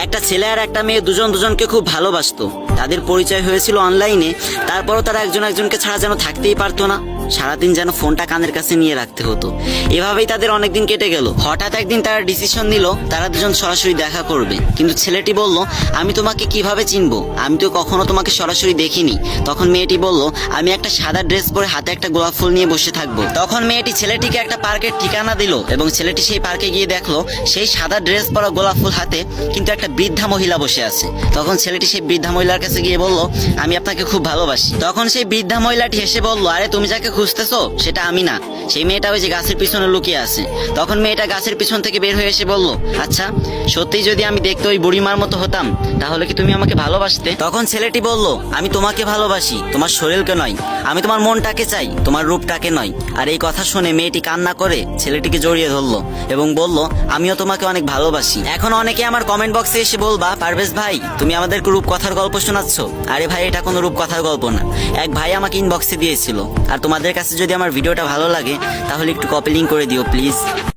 একটা ছেলে আর একটা মেয়ে দুজন দুজনকে খুব ভালোবাসতো। তাদের পরিচয় হয়েছিল অনলাইনে, তারপরও তারা একজন একজনকে ছাড়া যেন থাকতেই পারতো না। সারাদিন যেন ফোনটা কানের কাছে নিয়ে রাখতে হতো। এভাবেই তাদের অনেকদিন কেটে গেল। হঠাৎ একদিন তারা ডিসিশন নিল তারা দুজন সরাসরি দেখা করবে। কিন্তু ছেলেটি বলল, আমি তোমাকে কিভাবে চিনবো, আমি তো কখনো তোমাকে সরাসরি দেখিনি। তখন মেয়েটি বলল, আমি একটা সাদা ড্রেস পরে হাতে একটা গোলাপ ফুল নিয়ে বসে থাকবো। তখন মেয়েটি ছেলেটিকে একটা পার্কের ঠিকানা দিল এবং ছেলেটি সেই পার্কে গিয়ে দেখলো সেই সাদা ড্রেস পরা গোলাপ ফুল হাতে কিন্তু একটা বৃদ্ধা মহিলা বসে আছে। তখন ছেলেটি সেই বৃদ্ধা মহিলার কাছে গিয়ে বলল, আমি আপনাকে খুব ভালোবাসি। তখন সেই বৃদ্ধা মহিলাটি হেসে বলল, আরে তুমি যাকে খুঁজতেছো সেটা আমি না, সেই মেয়েটা ওই যে গাছের পিছনে লুকিয়ে আছে। তখন মেয়েটা গাছের পিছন থেকে বের হয়ে এসে বলল, আচ্ছা সত্যি যদি আমি দেখতে ওই বুড়িমার মতো হতাম তাহলে কি তুমি আমাকে ভালোবাসতে? তখন ছেলেটি বলল, আমি তোমাকে ভালোবাসি, তোমার শরীরকে নয়, আমি তোমার মনটাকে চাই, তোমার রূপটাকে নয়। আর এই কথা শুনে মেয়েটি কান্না করে ছেলেটিকে জড়িয়ে ধরলো এবং বলল, আমিও তোমাকে অনেক ভালোবাসি। এখন অনেকে আমার কমেন্ট বক্সে এসে বলবা, পারভেজ ভাই তুমি আমাদেরকে রূপকথার গল্প শোনাচ্ছ। আরে ভাই, এটা কোনো রূপকথার গল্প না। এক ভাই আমাকে ইনবক্সে দিয়েছিল। আর তোমাদের কাছে যদি আমার ভিডিওটা ভালো লাগে তাহলে একটু কপি লিংক করে দিও প্লিজ।